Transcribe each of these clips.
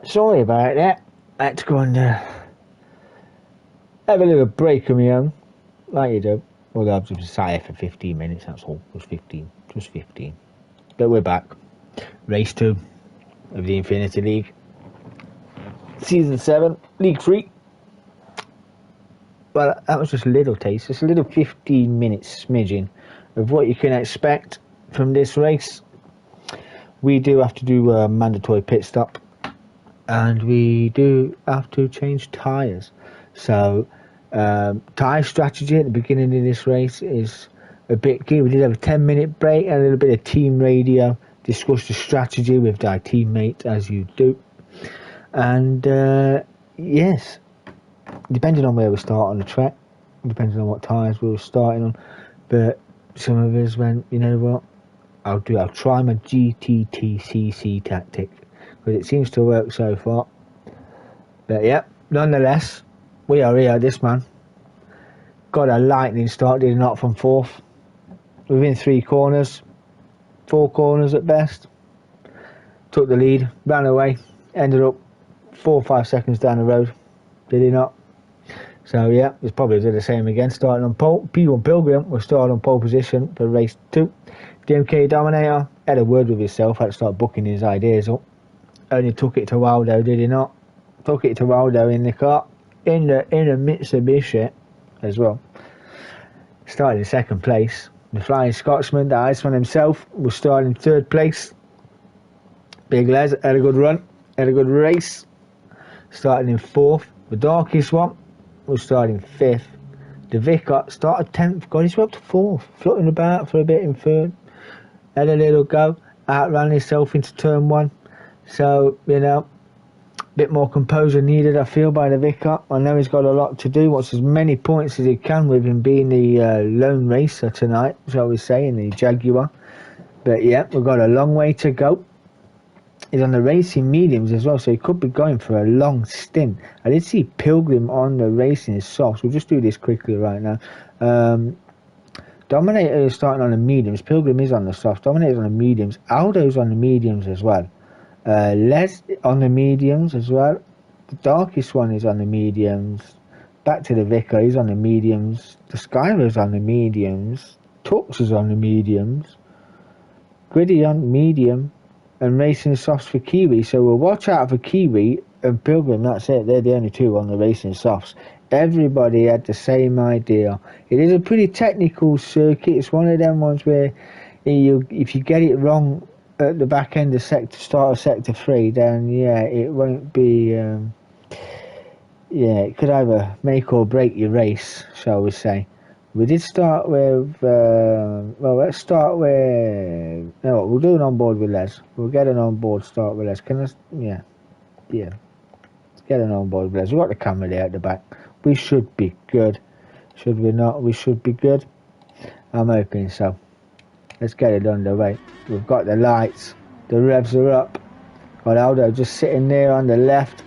Sorry about that. I had to go and have a little break of my own, like you do. Although I've just sat here for 15 minutes, that's all. Just 15. But we're back. Race 2 of the Infinity League. Season 7, League 3. Well, that was just a little taste, just a little 15-minute smidgen of what you can expect from this race. We do have to do a mandatory pit stop, and we do have to change tyres. So, tyre strategy at the beginning of this race is a bit key. We did have a 10-minute break and a little bit of team radio, discuss the strategy with our teammates as you do. And yes, depending on where we start on the track, depending on what tyres we were starting on, but some of us went, you know what, I'll try my GTTCC tactic, because it seems to work so far. But yeah, nonetheless, we are here. This man got a lightning start, did not, from 4th, within 4 corners at best. Took the lead, ran away, ended up 4 or 5 seconds down the road, did he not? So yeah, he's probably do the same again, starting on pole. P1 Pilgrim was starting on pole position for race 2. DMK Dominator had a word with himself, had to start booking his ideas up. Only took it to Waldo, did he not? Took it to Waldo in the car, in a Mitsubishi as well. Started in 2nd place. The Flying Scotsman, the Iceman himself, was starting in 3rd place. Big Les had a good run, had a good race. Starting in 4th. The Darkest One was starting 5th. The Vicar started 10th. God, he's up to 4th. Floating about for a bit in 3rd. Had a little go. Outran himself into turn 1. So, you know, a bit more composure needed, I feel, by the Vicar. I know he's got a lot to do. Wants as many points as he can with him being the lone racer tonight, shall we say, in the Jaguar. But yeah, we've got a long way to go. He's on the racing mediums as well, so he could be going for a long stint. I did see Pilgrim on the racing softs. We'll just do this quickly right now. Dominator is starting on the mediums. Pilgrim is on the softs. Dominator's on the mediums. Aldo's on the mediums as well. Les on the mediums as well. The Darkest One is on the mediums. Back to the Vicar, he's on the mediums. The Skyler's on the mediums. Tux is on the mediums. Griddy on medium. And racing softs for Kiwi, so we'll watch out for Kiwi and Pilgrim. That's it, they're the only two on the racing softs. Everybody had the same idea. It is a pretty technical circuit. It's one of them ones where if you get it wrong at the back end of start of sector 3, then yeah, it won't be it could either make or break your race, shall we say. We did start with, let's start with, no, we'll do an onboard with Les. We'll get an onboard start with Les. Can I, yeah. Let's get an onboard with Les. We've got the camera there at the back. We should be good. Should we not? We should be good. I'm hoping so. Let's get it underway. We've got the lights. The revs are up. Got Aldo just sitting there on the left.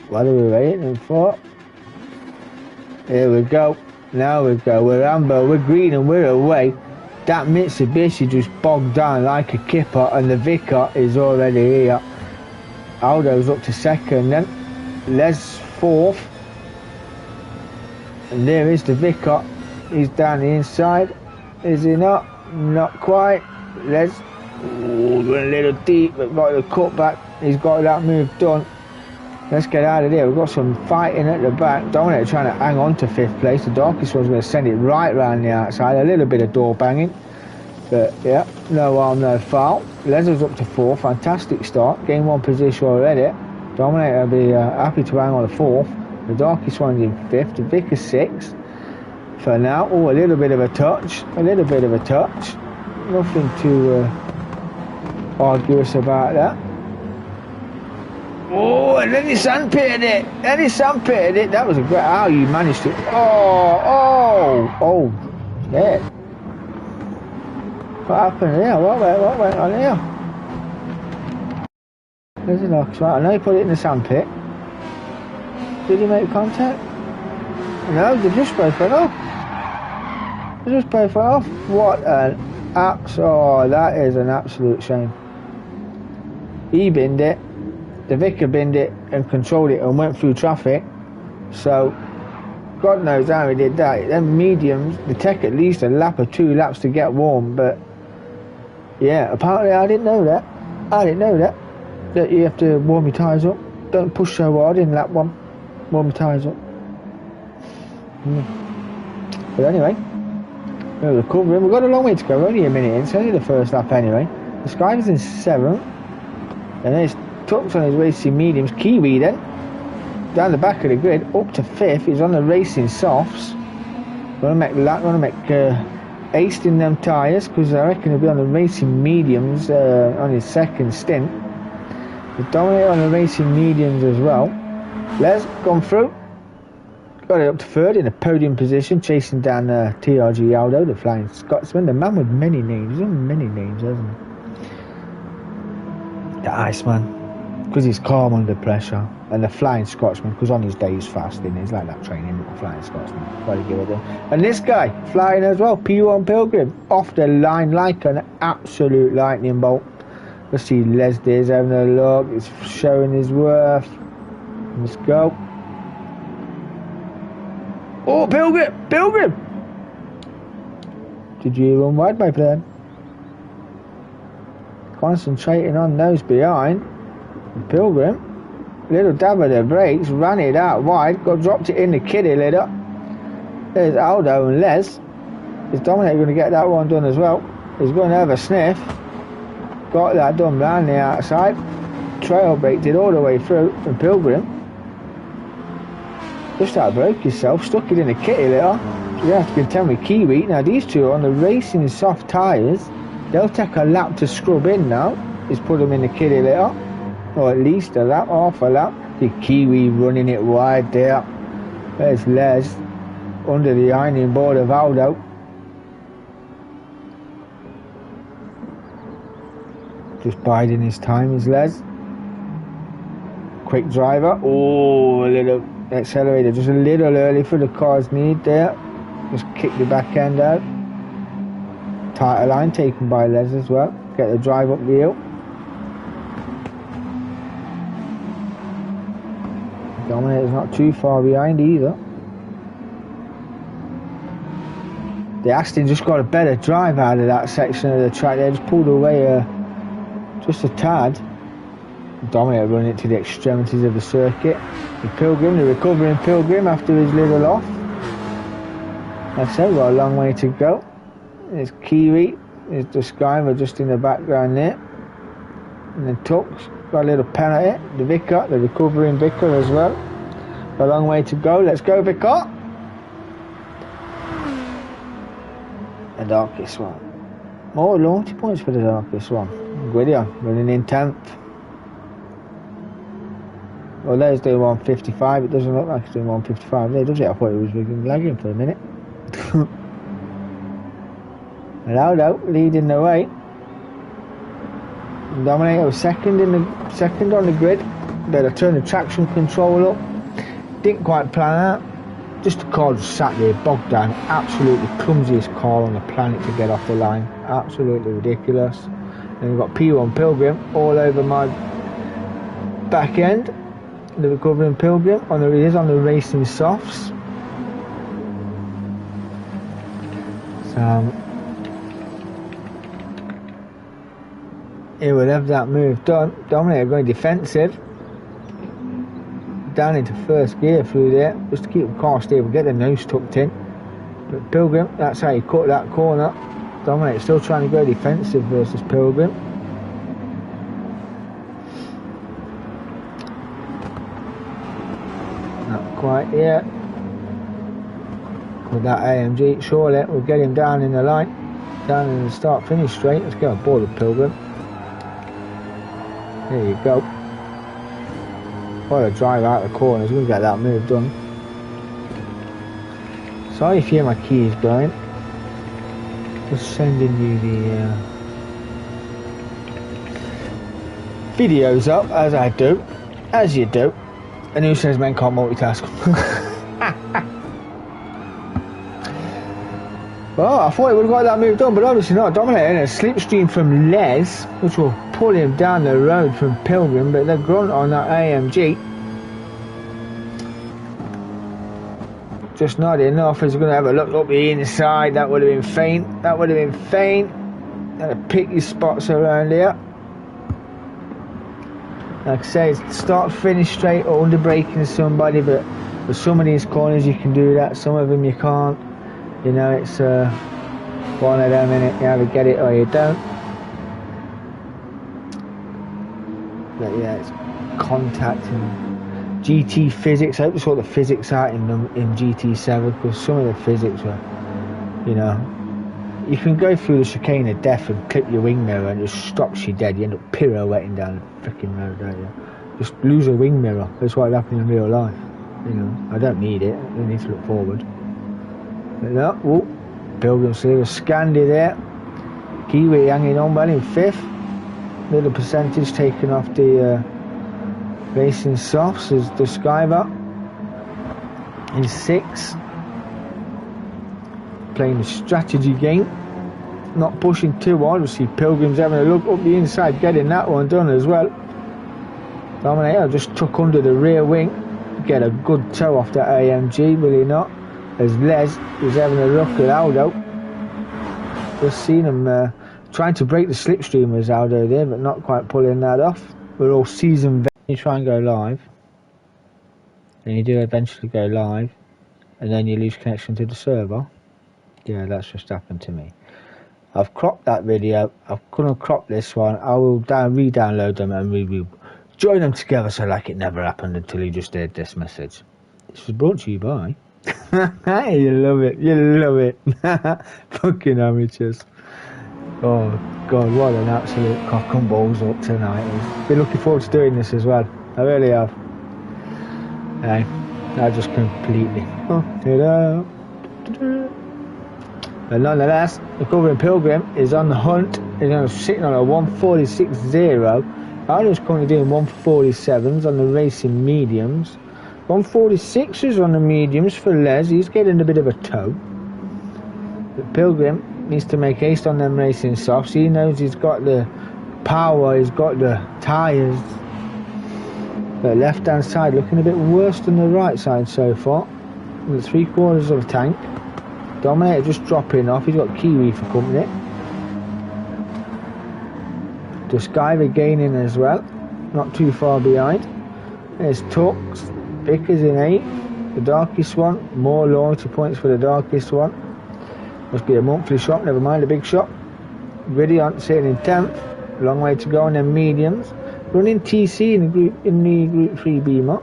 What are we waiting for? Here we go. Now we go. We're amber, we're green, and we're away. That Mitsubishi just bogged down like a kipper, and the Vicar is already here. Aldo's up to 2nd then. Les 4th. And there is the Vicar. He's down the inside. Is he not? Not quite. Les. Ooh, went a little deep, but got the cutback. He's got that move done. Let's get out of there. We've got some fighting at the back. Dominator trying to hang on to 5th place. The Darkest One's going to send it right round the outside. A little bit of door banging. But yeah, no harm, no foul. Leslie's up to 4th. Fantastic start. Gained 1 position already. Dominator will be happy to hang on to 4th. The Darkest One's in 5th. The Vicar's 6th. For now. Oh, a little bit of a touch. A little bit of a touch. Nothing too arduous about that. Oh, and then he sandpitted it. That was a great. How you managed to. Oh, shit. What happened here? What went on here? There's a knock. Right, I know he put it in the sandpit. Did he make contact? No, they just both went up. Just both went off. What an oh, that is an absolute shame. He binned it, the vicar binned it and controlled it and went through traffic. So, God knows how he did that. Them mediums, they take at least a lap or 2 laps to get warm, but yeah, apparently I didn't know that. That you have to warm your tyres up. Don't push so hard in lap 1. Warm your tyres up. But anyway, we're recovering. We've got a long way to go, only a minute in, it's only the first lap anyway. The Sky was in 7th, and then it's tucked on his racing mediums. Kiwi then, down the back of the grid, up to 5th. He's on the racing softs. Want to make aced in them tyres, because I reckon he'll be on the racing mediums on his second stint. He's dominated on the racing mediums as well. Les gone through. Got it up to 3rd in a podium position, chasing down TRG Aldo, the Flying Scotsman, the man with many names. He's on many names, hasn't he? The Iceman, because he's calm under pressure, and the Flying Scotsman, because on his day he's fast, and he's like that training, the Flying Scotsman. Gotta give it to him. And this guy, flying as well, P1 Pilgrim, off the line like an absolute lightning bolt. Let's see, Les Deers having a look, he's showing his worth. Let's go. Oh, Pilgrim! Did you run wide, my friend? Concentrating on those behind. Pilgrim, little dab of the brakes, ran it out wide, dropped it in the kiddie litter. There's Aldo and Les. Is Dominic going to get that one done as well? He's going to have a sniff. Got that done round the outside. Trail braked it all the way through, and Pilgrim just outbroke yourself, stuck it in a kitty litter. So you have to contend with Kiwi. Now these two are on the racing soft tyres. They'll take a lap to scrub in now. He's put them in the kitty litter, or at least a lap, half a lap. The Kiwi running it wide there. There's Les under the ironing board of Aldo. Just biding his time is Les. Quick driver. Oh, a little accelerator, just a little early for the car's need there. Just kick the back end out. Tighter line taken by Les as well. Get the drive up the hill. Dominator's not too far behind either. The Aston just got a better drive out of that section of the track. They just pulled away just a tad. Dominator running it to the extremities of the circuit. The Pilgrim, the recovering Pilgrim after his little off. Like I said, we've got a long way to go. There's Kiwi, there's the Skyver just in the background there. And then Tux, got a little penalty. The Vicar, the recovering Vicar as well. A long way to go. Let's go, Vicar. The Darkest One. More launch points for the Darkest One. Gwydion running in 10th. Well, there's doing 155. It doesn't look like it's doing 155 there, does it? I thought it was lagging for a minute. And Aldo leading the way. Dominator was second on the grid. Better turn the traction control up. Didn't quite plan out. Just the car just sat there bogged down. Absolutely clumsiest car on the planet to get off the line. Absolutely ridiculous. And we've got P1 Pilgrim all over my back end. The recovering Pilgrim on the racing softs. So he would have that move done. Dominator going defensive. Down into first gear through there, just to keep the car stable, get the nose tucked in. But Pilgrim, that's how you cut that corner. Dominator still trying to go defensive versus Pilgrim. Not quite yet. With that AMG, surely we'll get him down in the line, down in the start finish straight. Let's go aboard with Pilgrim. There you go. What a drive out the corners, we'll get that move done. Sorry if you hear my keys blowing. Just sending you the videos up as I do, as you do. And who says men can't multitask? Well, I thought he would have got that move done, but obviously not. Dominating a slipstream from Les, which will pull him down the road from Pilgrim, but the grunt on that AMG. Just not enough. He's going to have a look up the inside. That would have been faint. That would have been faint. Gotta pick your spots around here. Like I say, start finish straight or under braking somebody, but with some of these corners you can do that, some of them you can't. You know, it's one of them, innit? You either get it or you don't. But yeah, it's contact and GT physics. I hope that's what the physics are in GT7, because some of the physics were, you know, you can go through the chicane of death and clip your wing mirror and it just stops you dead. You end up pirouetting down the freaking road, don't you? Just lose a wing mirror. That's what happened in real life. You know, I don't need it. I need to look forward. But no, whoop. Pilgrim Silver Scandi there. Kiwi hanging on well in 5th. Little percentage taken off the racing softs as the Skybar in 6th. Playing the strategy game, not pushing too hard. We'll see Pilgrim's having a look up the inside, getting that one done as well. Dominator just took under the rear wing, get a good toe off that AMG, will he not? As Les was having a look at Aldo. Just seen him trying to break the slipstream with Aldo there, but not quite pulling that off. We're all seasoned. You try and go live, and you do eventually go live, and then you lose connection to the server. Yeah, that's just happened to me. I've cropped that video. I'm gonna crop this one. I will re-download them and we will join them together so like it never happened until you just heard this message. This was brought to you by. You love it. You love it. Fucking amateurs. Oh God, what an absolute cock and balls up tonight. I've been looking forward to doing this as well. I really have. Hey, I just completely. But nonetheless, the Covering Pilgrim is on the hunt. He's sitting on a 146.0. Arnold's currently doing 147s on the racing mediums. 146s on the mediums for Les. He's getting a bit of a toe. But Pilgrim needs to make haste on them racing softs. He knows he's got the power, he's got the tyres. The left hand side looking a bit worse than the right side so far. With 3/4 of a tank. Dominator just dropping off. He's got Kiwi for company. The Skyver gaining as well. Not too far behind. There's Tux. Vickers in 8th. The darkest one. More loyalty points for the darkest one. Must be a monthly shop. Never mind the big shop. Ridiant sitting in 10th. Long way to go on them mediums. Running TC in the Group 3 Beamer.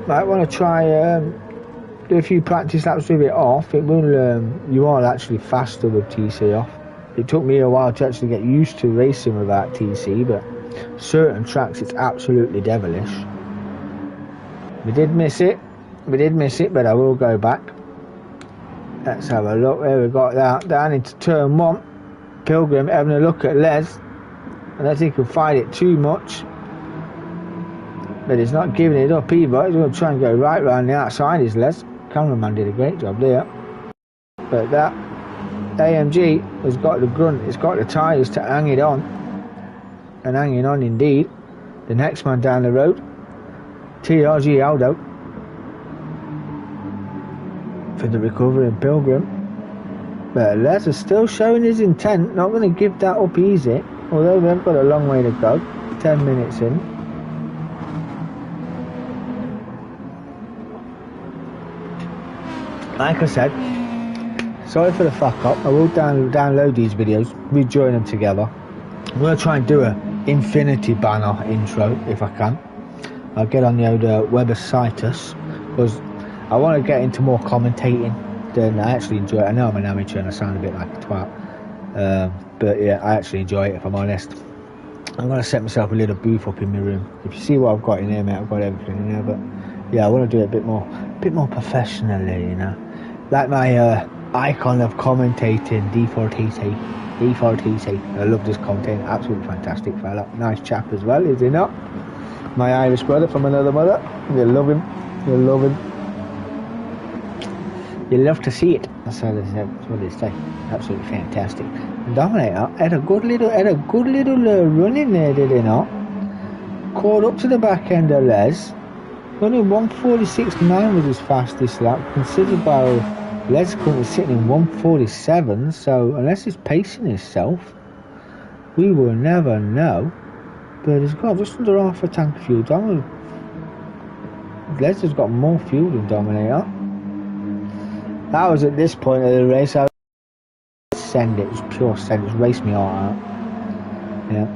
Might want to try do a few practice laps with it off. It will. You are actually faster with TC off. It took me a while to actually get used to racing without TC, but certain tracks it's absolutely devilish. We did miss it, but I will go back. Let's have a look. There we got that down into turn 1. Pilgrim having a look at Les. I don't think he'll fight it too much, but he's not giving it up either. He's going to try and go right round the outside. His Les. Cameraman did a great job there. But that AMG has got the grunt, it's got the tyres to hang it on. And hanging on indeed. The next man down the road, TRG Aldo, for the recovering Pilgrim. But Les is still showing his intent, not going to give that up easy. Although they've got a long way to go. 10 minutes in. Like I said, sorry for the fuck up. I will download these videos, rejoin them together. I'm going to try and do a Infinity Banner intro if I can. I'll get on the old websitus because I want to get into more commentating than I actually enjoy it. I know I'm an amateur and I sound a bit like a twat, but yeah, I actually enjoy it if I'm honest. I'm going to set myself a little booth up in my room. If you see what I've got in here, mate, I've got everything in here, but yeah, I want to do it a bit more professionally, you know. Like my icon of commentating, D4TC. I love this content, absolutely fantastic fella. Nice chap as well, is he not? My Irish brother from another mother. You'll love him. You love to see it. That's what they say. Absolutely fantastic. Dominator had a good little run in there, did he not? Caught up to the back end of Les. Only 146.9 was his fastest lap, considered by Les currently sitting in 147. So unless he's pacing himself, we will never know. But he's got just under half a tank of fuel. Les has got more fuel than Dominator. That was at this point of the race. I was send it was pure send. It was raced me all out. Yeah.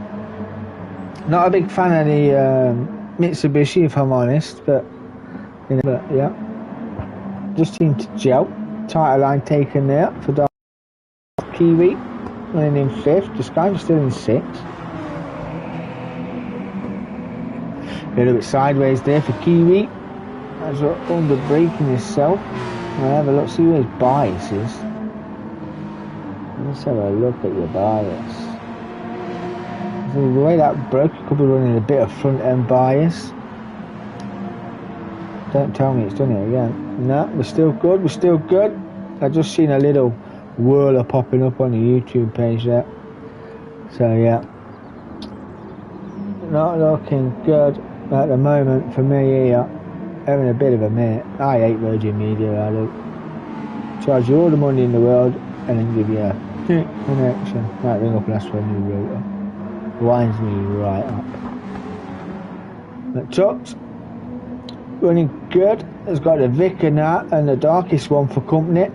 Not a big fan of the Mitsubishi, if I'm honest, but yeah, just seemed to gel. Title line taken there for Kiwi, running in 5th. This guy was still in 6th. A little bit sideways there for Kiwi. As we're under braking himself. I'll have a look, see where his bias is. Let's have a look at your bias. So the way that broke, you could be running a bit of front end bias. Don't tell me it's done it again. No, we're still good, I've just seen a little whirler popping up on the YouTube page there. So yeah, not looking good at the moment for me here. Having a bit of a minute. I hate Virgin Media, I do. Charge you all the money in the world and then give you a connection. Might ring up and ask for a new router. Winds me right up. But trucks running good. It's got the Vic and that, and the darkest one for company.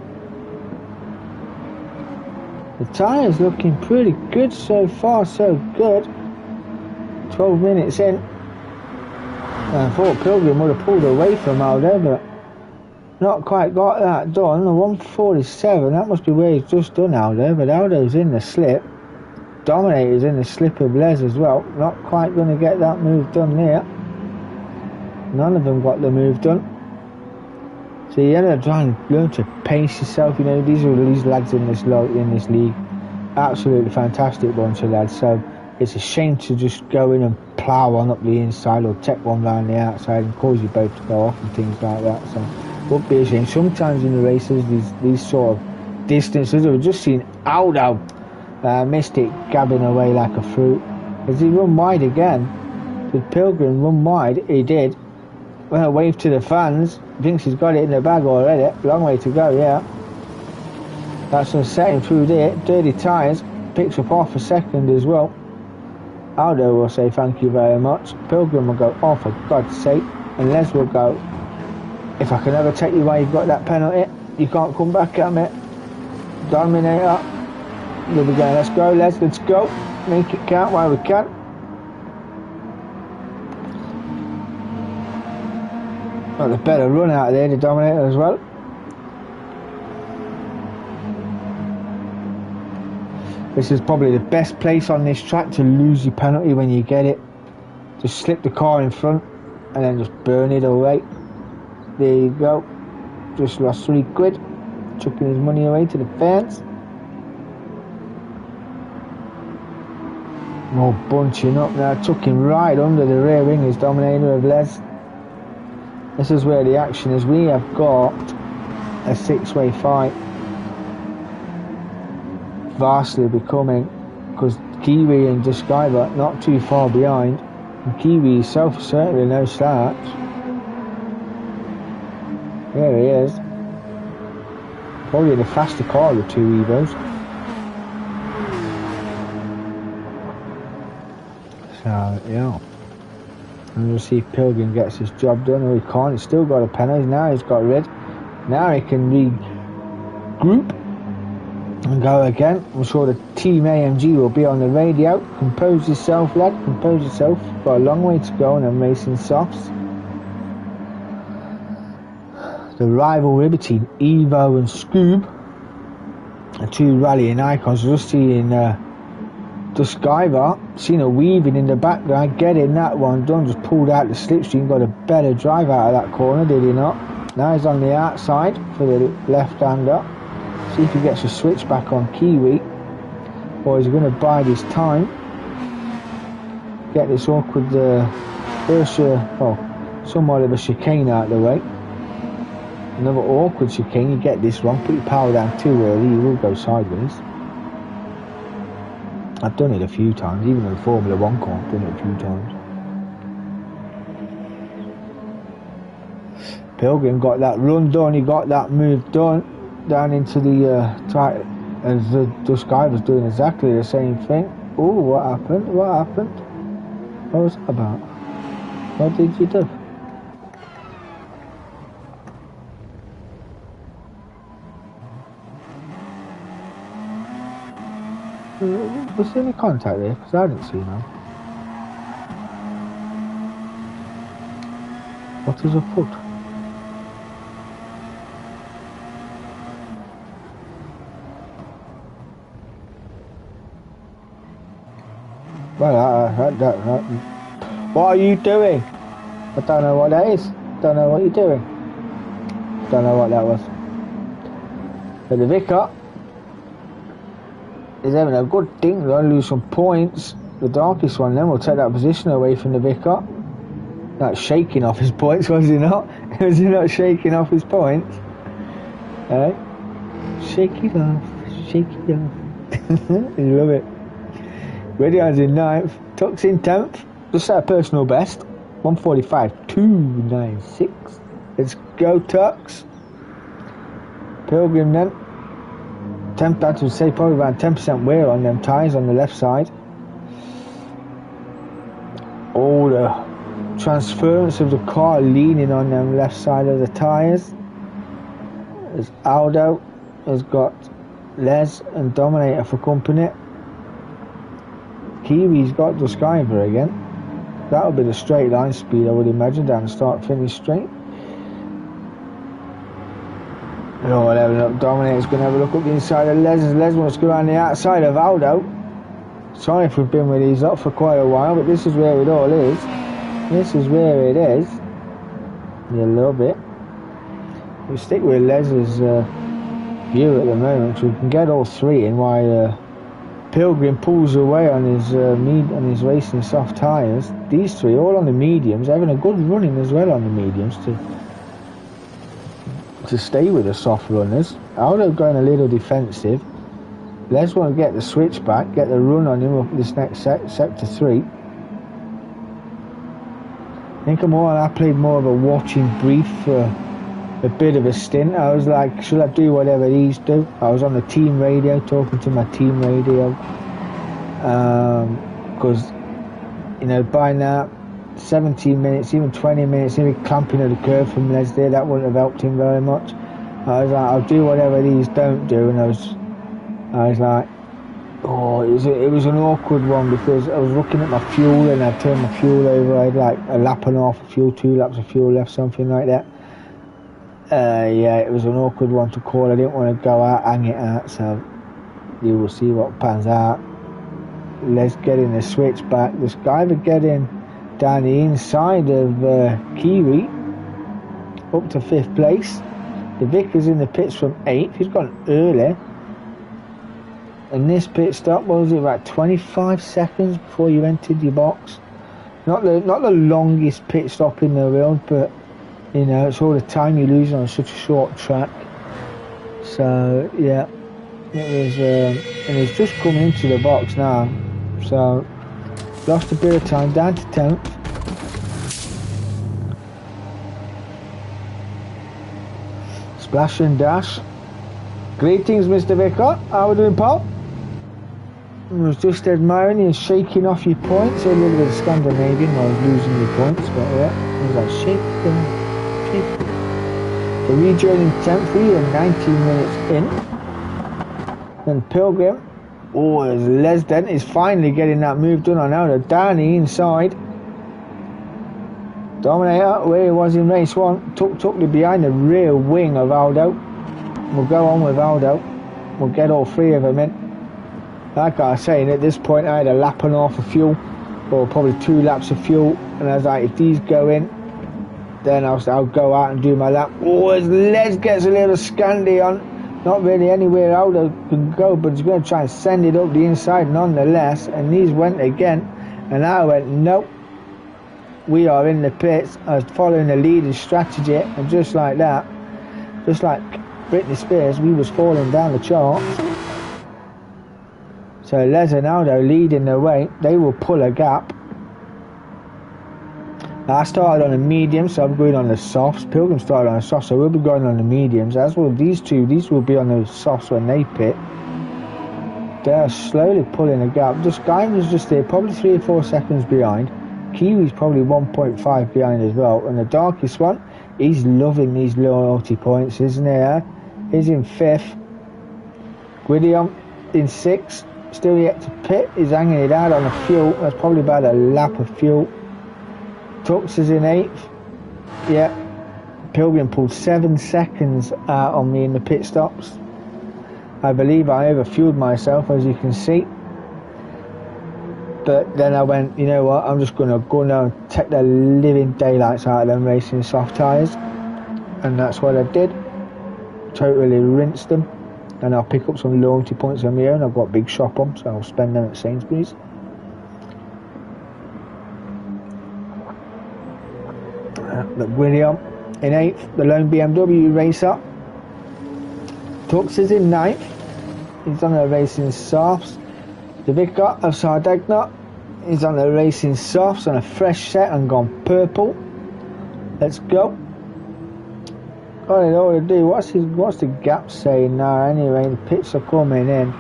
The tyres looking pretty good so far, so good. 12 minutes in. I thought Pilgrim would have pulled away from Aldo, but not quite got that done. The 147, that must be where he's just done Aldo, but Aldo's in the slip. Dominator's in the slip of Les as well. Not quite going to get that move done there. None of them got the move done. So you end up trying to learn to pace yourself. You know, these lads in this league, absolutely fantastic bunch of lads. So it's a shame to just go in and plough on up the inside or take one round the outside and cause you both to go off and things like that. So would be a shame. Sometimes in the races, these sort of distances, we've just seen Aldo missed it, gabbing away like a fruit. Has he run wide again? Did Pilgrim run wide? He did. Well, wave to the fans. Thinks he's got it in the bag already. Long way to go, yeah. That's just setting through there. Dirty tyres. Picks up half a second as well. Aldo will say thank you very much. Pilgrim will go, oh for God's sake. And Les will go, if I can ever take you where you've got that penalty, you can't come back at me. Dominator. We'll be going, let's go Les, let's go. Make it count while we can. Got a better run out of there, the Dominator as well. This is probably the best place on this track to lose your penalty when you get it. Just slip the car in front and then just burn it away. There you go. Just lost £3. Chucking his money away to the fans. More bunching up now. Took him right under the rear wing as Dominator of Les. This is where the action is. We have got a 6-way fight. Vastly becoming, because Kiwi and Describer not too far behind, and Kiwi himself certainly no slouch. There he is, probably the faster car of the two Evos. So yeah, and we'll see if Pilgrim gets his job done, or he can't. He's still got a penalty. Now he's got rid. Now he can regroup and go again. I'm sure the Team AMG will be on the radio. Compose yourself, lad, compose yourself. Got a long way to go and I'm racing softs. The rivalry between Evo and Scoob, the two rallying icons. Just seeing Duskiver, seen a weaving in the background, getting that one done, just pulled out the slipstream, got a better drive out of that corner, did he not? Now he's on the outside for the left-hander. See if he gets a switch back on Kiwi, or he's going to bide his time. Get this awkward somewhat of a chicane out of the way. Another awkward chicane. You get this wrong, put your power down too early, you will go sideways. I've done it a few times, even in the Formula 1 car, I've done it a few times. Pilgrim got that run done, he got that move done down into the tight, and this guy was doing exactly the same thing. Oh, what happened? What happened? What was that about? What did you do? Was there any contact there? Because I didn't see none. What is a foot? Well, what are you doing? I don't know what that is. Don't know what you're doing. Don't know what that was. But the vicar is having a good thing. They're going to lose some points. The darkest one then will take that position away from the vicar. Not shaking off his points, was he not? Was he not shaking off his points? Eh? Shake it off. Shake it off. You love it. Radion's in 9th, Tuck's in 10th, just set a personal best, 1:45.296. Let's go, Tux. Pilgrim then, 10th, I would say probably around 10% wear on them tyres on the left side. All the transference of the car leaning on them left side of the tyres. As Aldo has got Les and Dominator for company. Kiwi's got the Skyver again. That'll be the straight line speed, I would imagine, down the start finish straight. Oh, look, Dominator's going to have a look up the inside of Les. Les wants to go around the outside of Aldo. Sorry if we've been with these up for quite a while, but this is where it all is. This is where it is. You love it. We stick with Les's view at the moment, so we can get all three in while Pilgrim pulls away on his racing soft tyres. These three all on the mediums, having a good running as well on the mediums to stay with the soft runners. Aldo going a little defensive. Les want to get the switch back, get the run on him up this next sector 3. I think I played more of a watching brief for a bit of a stint. I was like, should I do whatever these do? I was on the team radio, talking to my team radio, because you know, by now 17 minutes, even 20 minutes, even clamping at the curve from Les there, that wouldn't have helped him very much. I was like, I'll do whatever these don't do, and I was like, oh, it was an awkward one, because I was looking at my fuel and I turned my fuel over. I had like a lap and a half of fuel, 2 laps of fuel left, something like that. Yeah, it was an awkward one to call. I didn't want to go out, hang it out, so you will see what pans out. Let's get in the switch back. The Skyver getting down the inside of Kiwi up to 5th place. The Vickers in the pits from 8th. He's gone early. And this pit stop, what was it, about 25 seconds before you entered your box? Not the longest pit stop in the world, but you know, it's all the time you lose on such a short track. So yeah, it was, and he's just come into the box now, so lost a bit of time, down to 10th. Splash and dash. Greetings, Mr. Vicker. How are we doing, pal? I was just admiring you shaking off your points. A little bit of Scandinavian while I was losing your points, but yeah, I was like, shake them. So rejoining 10th, we are 19 minutes in. Then Pilgrim, as Les Dent is finally getting that move done on Aldo down the inside. Dominator, where he was in race 1, tucked behind the rear wing of Aldo. We'll go on with Aldo. We'll get all 3 of them in. Like I was saying, at this point I had a lap and a half of fuel, or probably 2 laps of fuel, and I was like, if these go in, then I'll go out and do my lap. As Les gets a little Scandi on, not really anywhere Aldo can go, but he's going to try and send it up the inside nonetheless, and these went again, and I went, nope, we are in the pits. I was following the leader's strategy, and just like that, Just like Britney Spears, we was falling down the charts. So Les and Aldo leading the way. They will pull a gap. Now, I started on the mediums, so I'm going on the softs. Pilgrim started on the softs, so we'll be going on the mediums. As will these two. These will be on the softs when they pit. They're slowly pulling a gap. The Sky was just there, probably 3 or 4 seconds behind. Kiwi's probably 1.5 behind as well. And the darkest one, he's loving these loyalty points, isn't he? Eh? He's in 5th. Gwydion in 6th. Still yet to pit. He's hanging it out on the fuel. That's probably about a lap of fuel. Tux is in 8th. Yeah. Pilgrim pulled 7 seconds out on me in the pit stops. I believe I overfueled myself, as you can see. But then I went, you know what, I'm just going to go now and take the living daylights out of them racing soft tyres. And that's what I did. Totally rinsed them. And I'll pick up some loyalty points on my own. I've got a big shop on, so I'll spend them at Sainsbury's. The William in 8th, the lone BMW racer. Tux is in 9th. He's on the racing softs. The Vicar of Sardegna is on the racing softs on a fresh set and gone purple. Let's go. I don't know what to do. What's the gap saying now? Anyway, the pits are coming in.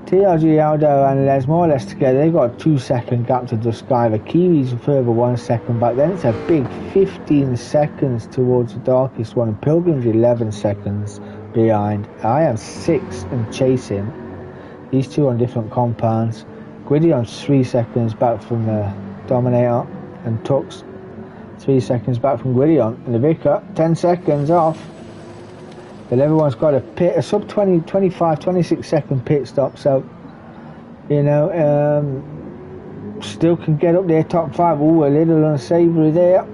TRG, Aldo and Les more or less together. They've got a 2-second gap to Duskiver. Kiwi's a further 1 second back. Then it's a big 15 seconds towards the darkest one. And Pilgrim's 11 seconds behind. I am 6 and chasing. These two on different compounds. Gwydion's 3 seconds back from the Dominator. And Tux 3 seconds back from Gwydion. And the Vicar 10 seconds off. But everyone's got a pit, a sub 20, 25, 26 second pit stop. So, you know, still can get up there top 5. Ooh, a little unsavoury there.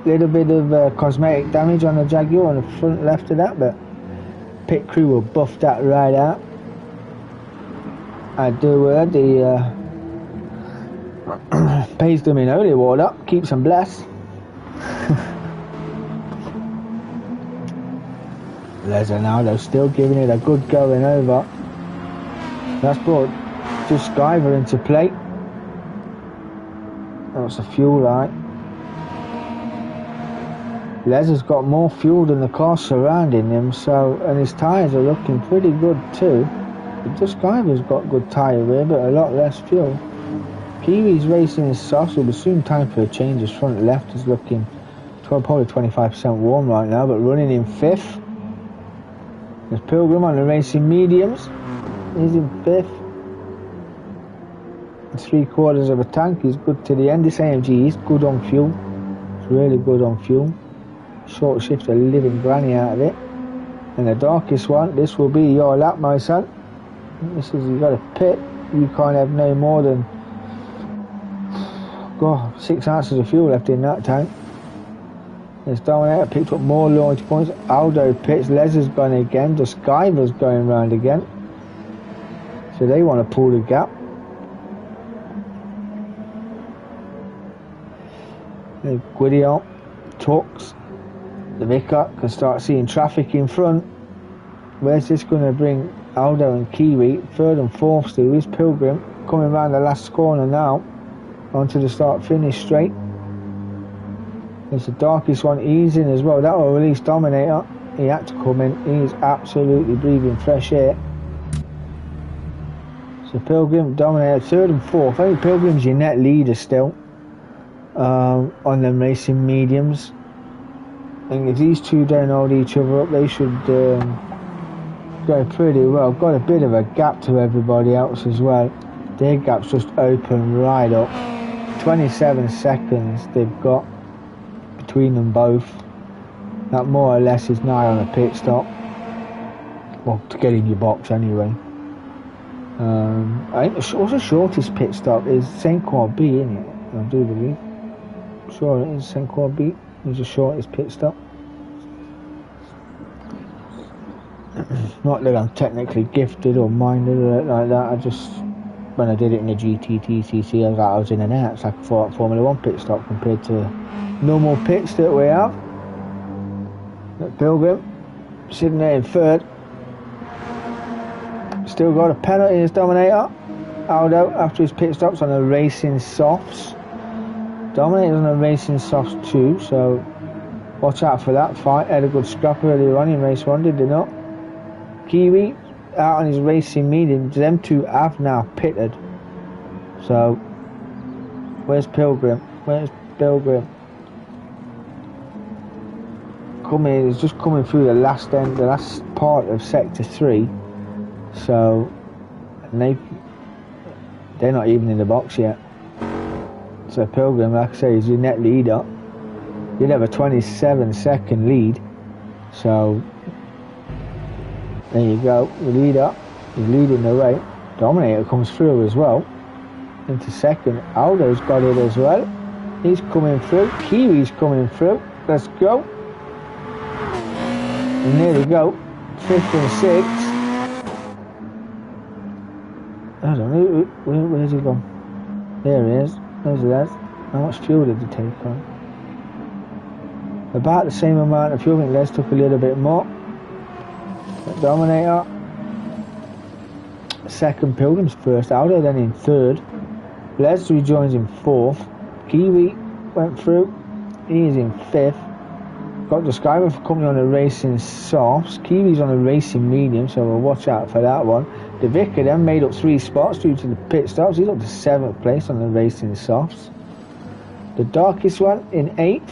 Little bit of cosmetic damage on the Jaguar on the front left of that, but pit crew will buff that right out. I do the pays them in holy water, keeps them blessed. Les and Aldo still giving it a good going over. That's brought just Skyver into play. That's the fuel light. Les has got more fuel than the car surrounding him, so, and his tyres are looking pretty good too. But just Skyver's got good tyre wear, but a lot less fuel. Kiwi's racing his softs. It'll be soon time for a change. His front left is looking probably 25% warm right now, but running in 5th. There's Pilgrim on the racing mediums. He's in 5th. 3/4 of a tank. He's good to the end. This AMG is good on fuel. It's really good on fuel. Short shift a living granny out of it. And the darkest one, this will be your lap, my son. This is, you got a pit. You can't have no more than 6 ounces of fuel left in that tank. There's Dominator, picked up more launch points. Aldo pits, Les has gone again. The Skyver's going round again. So they want to pull the gap. The Gwydion, Tux, the Vicar can start seeing traffic in front. Where's this going to bring Aldo and Kiwi? 3rd and 4th still is Pilgrim coming round the last corner now onto the start finish straight. It's the darkest one. He's in as well. That will release Dominator. He had to come in. He's absolutely breathing fresh air. So Pilgrim, Dominator, 3rd and 4th. I think Pilgrim's your net leader still on them racing mediums. And if these two don't hold each other up, they should go pretty well. Got a bit of a gap to everybody else as well. Their gap's just open right up. 27 seconds they've got between them both. That more or less is nigh on a pit stop. Well, to get in your box anyway. I think the shortest pit stop is St. Corby, isn't it? I do believe. Sure, it is St. Corby. It's the shortest pit stop. Not that I'm technically gifted or minded or anything like that. I just, when I did it in the GTTCC, I was in and out. It's like a Formula 1 pit stop compared to normal pits that we have. Pilgrim sitting there in third. Still got a penalty as Dominator. Aldo after his pit stops on the Racing Softs. Dominator's on the Racing Softs too, so watch out for that fight. Had a good scrap earlier on in race 1, did they not? Kiwi out on his Racing Medium. Them two have now pitted. So where's Pilgrim? Where's Pilgrim? He's just coming through the last part of sector 3. So they're not even in the box yet. So Pilgrim, like I say, is your net leader. You'd have a 27-second lead. So there you go. The leader is leading the way. Dominator comes through as well into second. Aldo's got it as well. He's coming through. Kiwi's coming through. Let's go. And there we go. 5th and 6th. I don't know, where's he gone? There he is. There's Les. How much fuel did he take on? About the same amount of fuel. I think Les took a little bit more. Dominator. Second, Pilgrim's first. Aldo then in third. Les rejoins in 4th. Kiwi went through. He is in 5th. Got the Skyver for company on the Racing Softs. Kiwi's on the Racing Medium, so we'll watch out for that one. The Vicar then made up 3 spots due to the pit stops. He's up to 7th place on the Racing Softs. The Darkest one in 8th.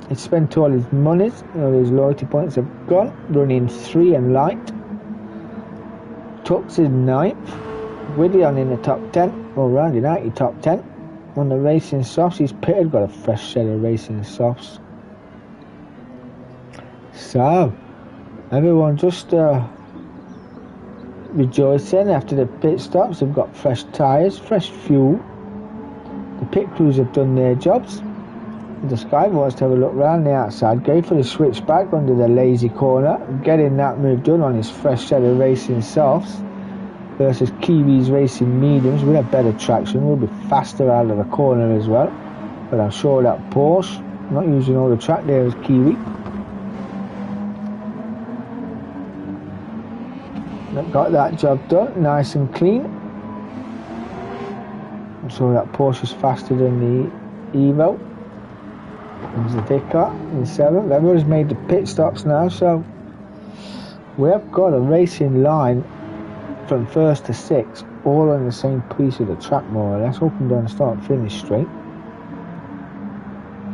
He spent all his monies, all his loyalty points have gone. Running 3 and light. Tux is 9th. Willian in the top 10. Well, rounding out your top 10. On the Racing Softs, he's pitted, got a fresh set of Racing Softs. So, everyone just rejoicing after the pit stops. They've got fresh tyres, fresh fuel. The pit crews have done their jobs. The Sky wants to have a look round the outside, go for the switchback under the lazy corner, getting that move done on his fresh set of Racing Softs versus Kiwi's Racing Mediums. We'll have better traction, we'll be faster out of the corner as well. But I'm sure that Porsche, not using all the track there as Kiwi. Got that job done, nice and clean. I'm sure that Porsche's faster than the Evo. There's the Vicar in 7th. Everyone's made the pit stops now, so we have got a racing line from 1st to 6th, all on the same piece of the track more or less, up and down start finish straight.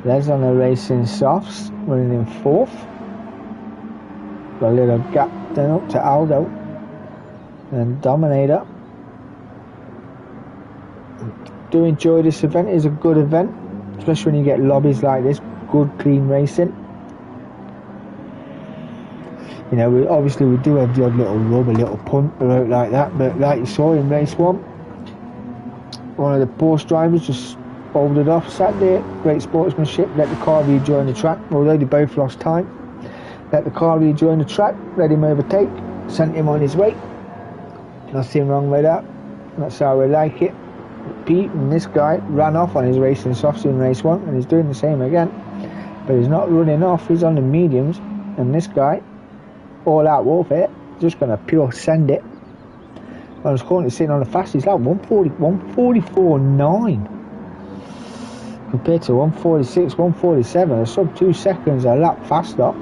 Les on the Racing Softs, running in 4th. Got a little gap then up to Aldo and Dominator. Do enjoy this event. It's a good event, especially when you get lobbies like this. Good clean racing. You know, we do have the odd little rub, a little punt out like that, but like you saw in race 1, one of the Porsche drivers just bowled it off, sat there, great sportsmanship, let the car rejoin the track, although they both lost time. Let the car rejoin the track, let him overtake, sent him on his way. Nothing wrong with that. That's how we like it. Pete and this guy ran off on his Racing Softs in race 1, and he's doing the same again. But he's not running off, he's on the mediums, and this guy, all out warfare, just going to pure send it. I was currently sitting on the fastest lap, 144.9 compared to 146, 147, a sub 2 seconds a lap faster.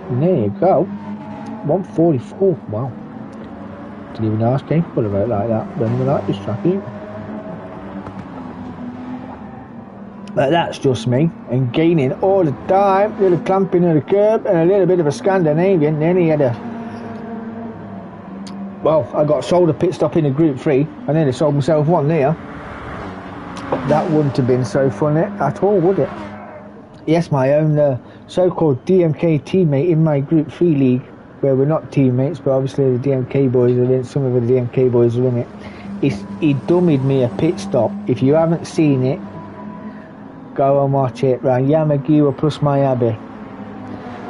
And there you go, 144, wow. Didn't even know I was capable of it like that. Don't like this track either. But that's just me. And gaining all the time. A little clamping of the curb and a little bit of a Scandinavian. Then he had a... Well, I got sold a pit stop in a Group 3. And then I sold myself one there. That wouldn't have been so funny at all, would it? Yes, my own so-called DMK teammate in my Group 3 league, where we're not teammates, but obviously the DMK boys are in, some of the DMK boys are in it. He dummied me a pit stop. If you haven't seen it, go and watch it. Round Yamagiwa plus Miyabi.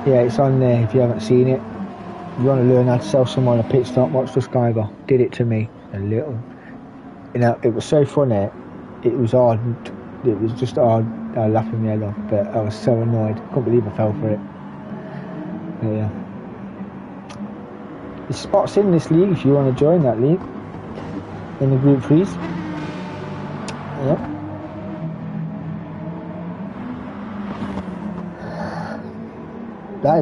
Yeah, it's on there if you haven't seen it. If you want to learn how to sell someone a pit stop, watch the Skybar. Did it to me a little. You know, it was so funny. It was hard. It was just hard I was laughing my head off, but I was so annoyed. Couldn't believe I fell for it. But yeah. There's spots in this league if you want to join that league. In the group 3s. Yep. That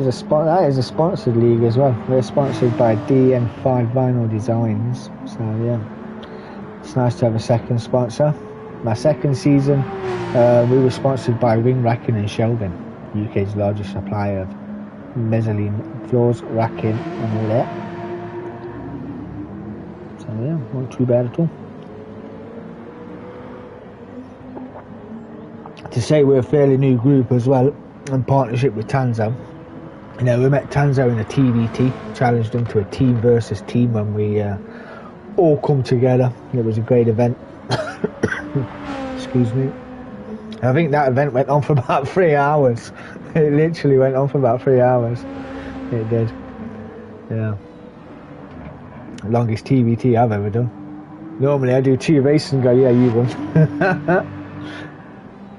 is a sponsored league as well. We're sponsored by DN5 Vinyl Designs. So yeah. It's nice to have a second sponsor. My second season, we were sponsored by Ring Racking and Shelving, UK's largest supplier of mezzanine floors, racking and all that. So yeah, not too bad at all. To say we're a fairly new group as well, in partnership with Tanzo. You know, we met Tanzo in a TVT, challenged them to a team versus team when we all come together. It was a great event. Excuse me. I think that event went on for about 3 hours. It literally went on for about 3 hours. It did. Yeah. Longest TVT I've ever done. Normally I do 2 races and go, yeah, you won.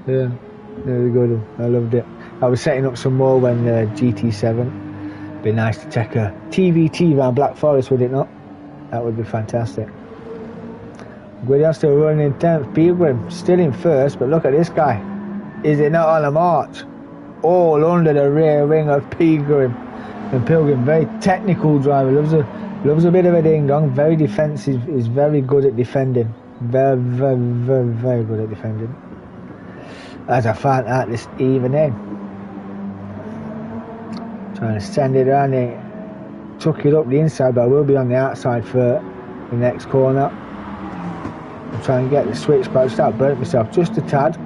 Yeah. It was a good one. I loved it. I was setting up some more when GT7. Be nice to take a TVT around Black Forest, would it not? That would be fantastic. Guidian still running in 10th. Pilgrim still in first, but look at this guy. Is it not on a march? All under the rear wing of Pilgrim. And Pilgrim, very technical driver, loves a bit of a ding dong. Very defensive, is very good at defending. Very good at defending. As I found out this evening. Trying to send it around there. Took it up the inside, but I will be on the outside for the next corner. I'm trying to get the switch, but I just burnt myself just a tad.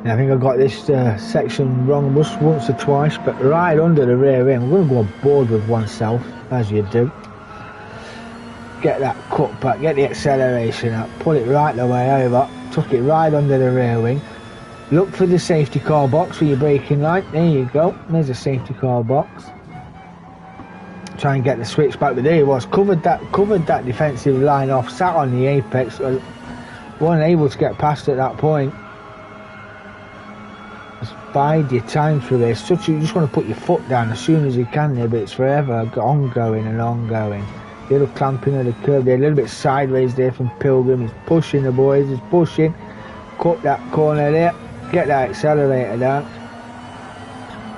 And I think I got this section wrong once or twice, but right under the rear wing. I'm going to go on board with oneself, as you do. Get that cut back, get the acceleration up, pull it right the way over, tuck it right under the rear wing. Look for the safety car box for your braking light. There you go. There's a safety car box. Try and get the switch back, but there he was. Covered that defensive line off. Sat on the apex. Wasn't able to get past at that point. Just bide your time through this. You just want to put your foot down as soon as you can there, but it's forever ongoing and ongoing. Little clamping of the curb there, a little bit sideways there from Pilgrim. He's pushing the boys. He's pushing. Cut that corner there. Get that accelerator down.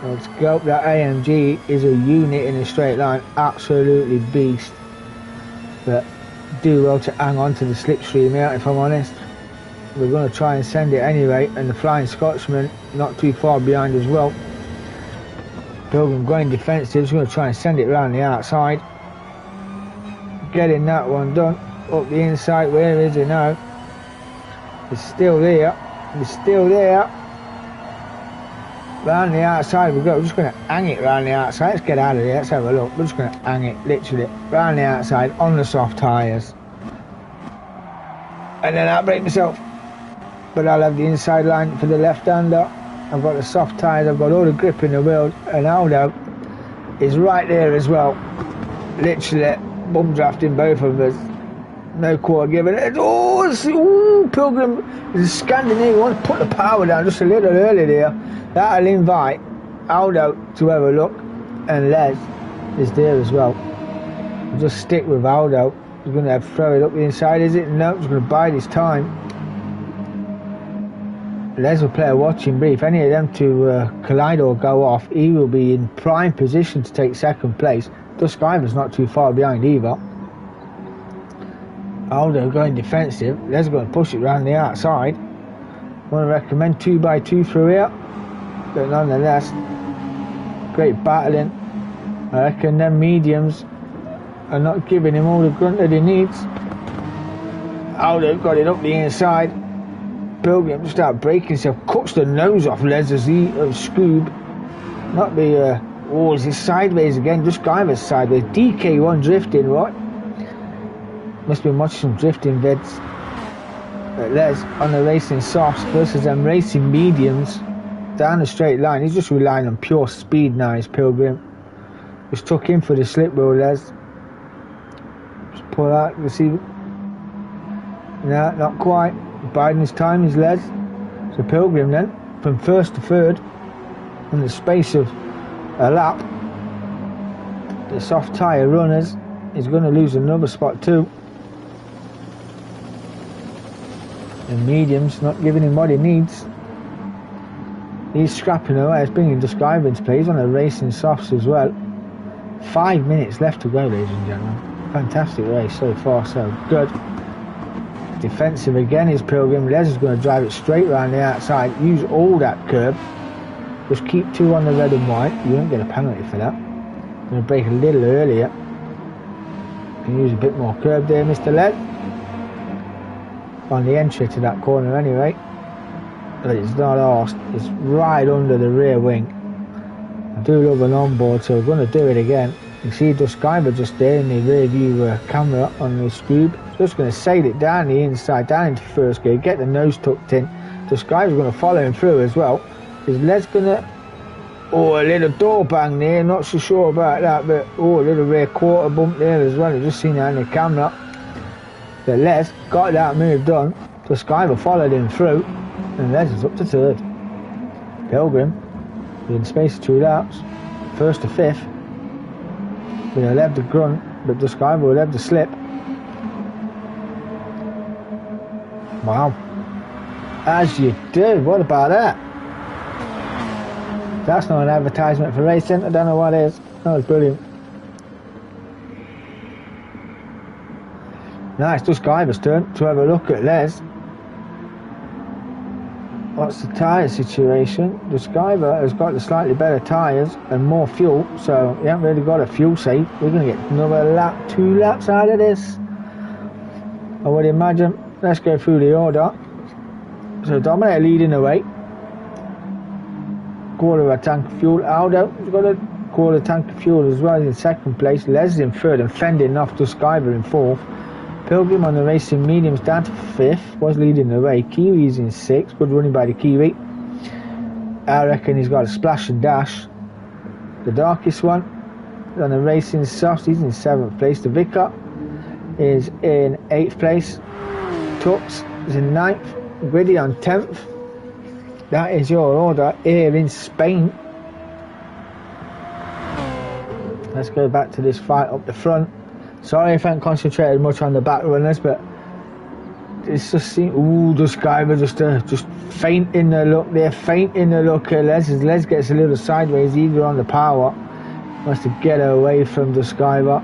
Let's go. That AMG is a unit in a straight line. Absolutely beast. But do well to hang on to the slipstream here, if I'm honest. We're going to try and send it anyway. And the Flying Scotsman not too far behind as well. Pilgrim going defensive. He's going to try and send it around the outside. Getting that one done. Up the inside. Where is he now? He's still there. He's still there. Round the outside we go. We're just going to hang it round the outside. Let's get out of there. Let's have a look. We're just going to hang it literally round the outside on the soft tyres. And then I'll break myself. But I'll have the inside line for the left-hander. I've got the soft tyres. I've got all the grip in the wheel. And Aldo is right there as well. Literally bum drafting both of us. No quarter given. Oh, Pilgrim is scanning here. He wants to put the power down just a little early there. That'll invite Aldo to have a look. And Les is there as well. We'll just stick with Aldo. He's going to throw it up the inside, is it? No, he's going to bide his time. Les will play a watching brief. Any of them to collide or go off, he will be in prime position to take second place. Dusk Ivor's not too far behind either. Aldo going defensive. Les going to push it round the outside. Want to recommend 2x2 through here, but nonetheless, great battling. I reckon them mediums are not giving him all the grunt that he needs. Aldo got it up the inside. Pilgrim just out breaking himself, cuts the nose off Les as he Scoob. Not the oh, is he sideways again? Just Ivor's sideways. DK1 drifting, right? Must be watching some drifting vids. But Les on the racing softs versus them racing mediums down the straight line. He's just relying on pure speed now, his Pilgrim. Just took him for the slip wheel, Les. Just pull out, you see. No, not quite. Biding his time is Les. So Pilgrim then, from first to third, in the space of a lap. The soft tyre runners is going to lose another spot too. The medium's not giving him what he needs. He's scrapping away. It's bringing Describer into play. He's on a racing softs as well. 5 minutes left to go, ladies and gentlemen. Fantastic race so far, so good. Defensive again is Pilgrim. Les is going to drive it straight around the outside. Use all that curb. Just keep 2 on the red and white. You won't get a penalty for that. Going to brake a little earlier. Can use a bit more curb there, Mr. Les. On the entry to that corner anyway. But it's not asked. It's right under the rear wing. I do love an onboard, so we're going to do it again. You see Describer just there in the rear view camera on the scoob. Just going to sail it down the inside, down into first gear, get the nose tucked in. Describer's going to follow him through as well. Is Les going to... Oh, a little door bang there, not so sure about that, but oh, a little rear quarter bump there as well. I've just seen that on the camera. But Les got that move done. Describer followed him through, and Les is up to third. Pilgrim, in space of 2 laps, first to fifth. We'll have the grunt, but Describer will have the slip. Wow. As you do, what about that? That's not an advertisement for racing, I don't know what is. That was brilliant. Now it's Describer's turn to have a look at Les. What's the tyre situation? Describer has got the slightly better tyres and more fuel, so he hasn't really got a fuel save. We're going to get another lap, 2 laps out of this, I would imagine. Let's go through the order. So Dominator leading the way. Quarter of a tank of fuel. Aldo's got a quarter tank of fuel as well in second place. Les in third and fending off Describer in fourth. Pilgrim on the racing mediums down to fifth, was leading the way. Kiwi's in sixth, good running by the Kiwi. I reckon he's got a splash and dash. The darkest one on the racing softs, he's in seventh place. The Vicar is in eighth place. Tux is in ninth. Griddy on 10th. That is your order here in Spain. Let's go back to this fight up the front. Sorry if I haven't concentrated much on the back runners, but it's just seems. Ooh, Describer just faint in the look there, faint in the look at Les. As Les gets a little sideways, eager on the power, wants to get away from Describer.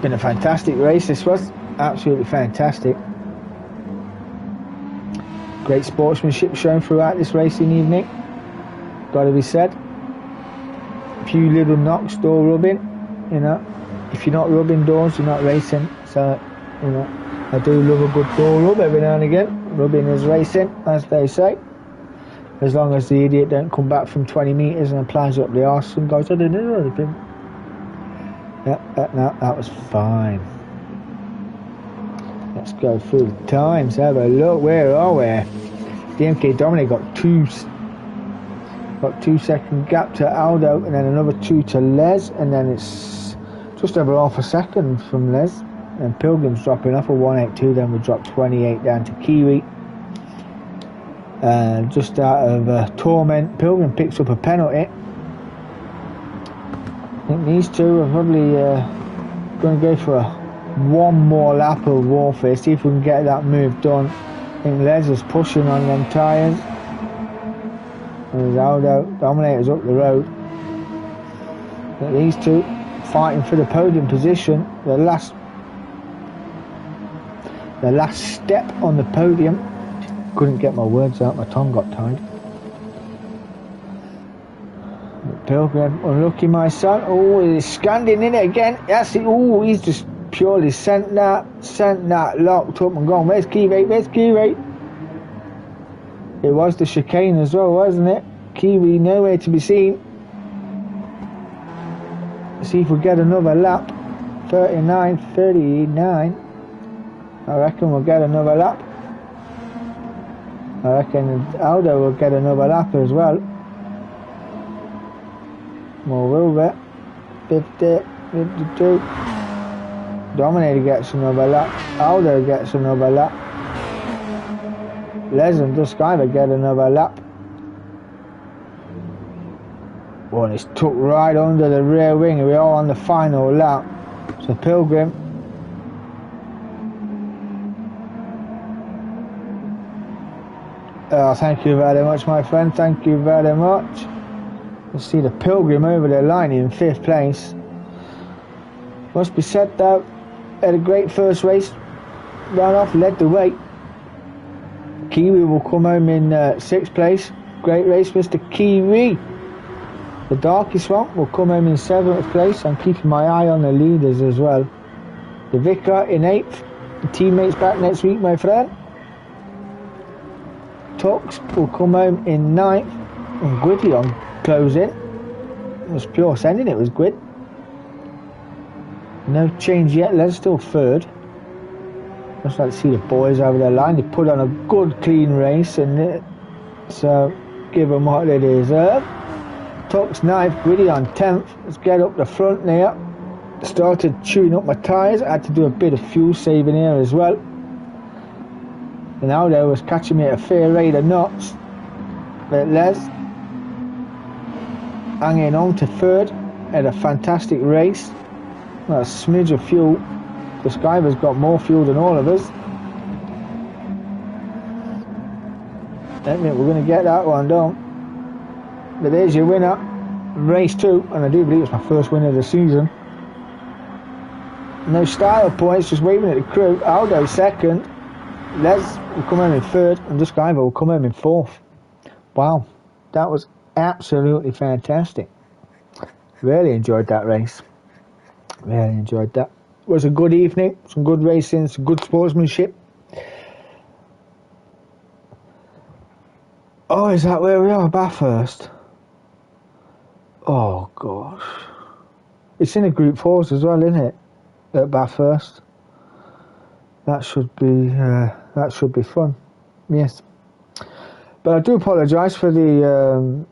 Been a fantastic race, this was absolutely fantastic. Great sportsmanship shown throughout this racing evening, gotta be said. A few little knocks, door rubbing, you know. If you're not rubbing doors, you're not racing. So, you know, I do love a good door rub every now and again. Rubbing is racing, as they say. As long as the idiot don't come back from 20 metres and applies up the arse and goes, I didn't do anything. Yeah, that was fine. Let's go through the times, have a look. Where are we? DMK Dominic got 2 second gap to Aldo, and then another 2 to Les, and then it's just over half a second from Les. And Pilgrim's dropping off a 182, then we drop 28 down to Kiwi. Just out of Torment, Pilgrim picks up a penalty. I think these two are probably going to go for one more lap of warfare, see if we can get that move done. I think Les is pushing on them tyres. There's Aldo, Dominator's up the road. But these two fighting for the podium position. The last step on the podium. Couldn't get my words out, my tongue got tied. Pilgrim, unlucky my son. Oh, he's standing in it again. That's it. Oh, he's just purely sent that, locked up and gone. Where's Kiwi? Where's Kiwi? It was the chicane as well, wasn't it? Kiwi nowhere to be seen. Let's see if we get another lap. 39. I reckon we'll get another lap. I reckon Aldo will get another lap as well. More over. 50, 52. Dominator gets another lap. Aldo gets another lap. Les and Duskiver get another lap. Oh, and it's tucked right under the rear wing. We're all on the final lap. So Pilgrim. Oh, thank you very much, my friend. Thank you very much. You see the Pilgrim over the line in 5th place. Must be said though, had a great first race. Ran off, led the way. Kiwi will come home in 6th place. Great race, Mr. Kiwi. The darkest one will come home in 7th place. I'm keeping my eye on the leaders as well. The Vicar in 8th. The teammates back next week, my friend. Tux will come home in 9th. And Gwitty on closing. It was pure sending, it was Gwyd. No change yet, Les still 3rd. Just like to see the boys over the line. They put on a good clean race, and so give them what they deserve. Tux 9th, Gwitty on 10th. Let's get up the front there. Started chewing up my tyres. I had to do a bit of fuel saving here as well. And Aldo was catching me at a fair rate of knots. But Les hanging on to 3rd. Had a fantastic race. Well, a smidge of fuel. The Skyver's got more fuel than all of us. Don't think we're going to get that one done. But there's your winner, race 2, and I do believe it's my first win of the season. No style points, just waving at the crew. Aldo 2nd, Les will come home in 3rd, and this guy will come home in 4th. Wow, that was absolutely fantastic. Really enjoyed that race. Really enjoyed that. It was a good evening, some good racing, some good sportsmanship. Oh, is that where we are? Bathurst? Oh gosh, it's in a Group 4s as well, isn't it? At Bathurst. That should be fun. Yes. But I do apologise for the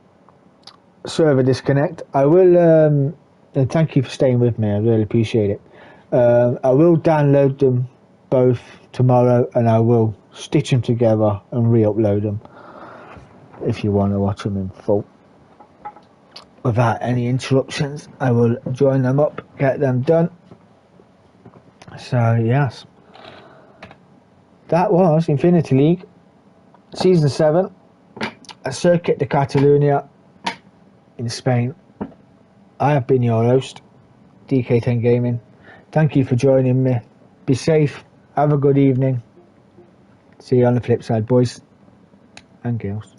server disconnect. I will, and thank you for staying with me. I really appreciate it. I will download them both tomorrow, and I will stitch them together and re-upload them if you want to watch them in full. Without any interruptions, I will join them up, get them done. So yes, that was Infinity League Season 7, a Circuit de Catalunya in Spain. I have been your host, DK10 Gaming. Thank you for joining me. Be safe, have a good evening. See you on the flip side, boys and girls.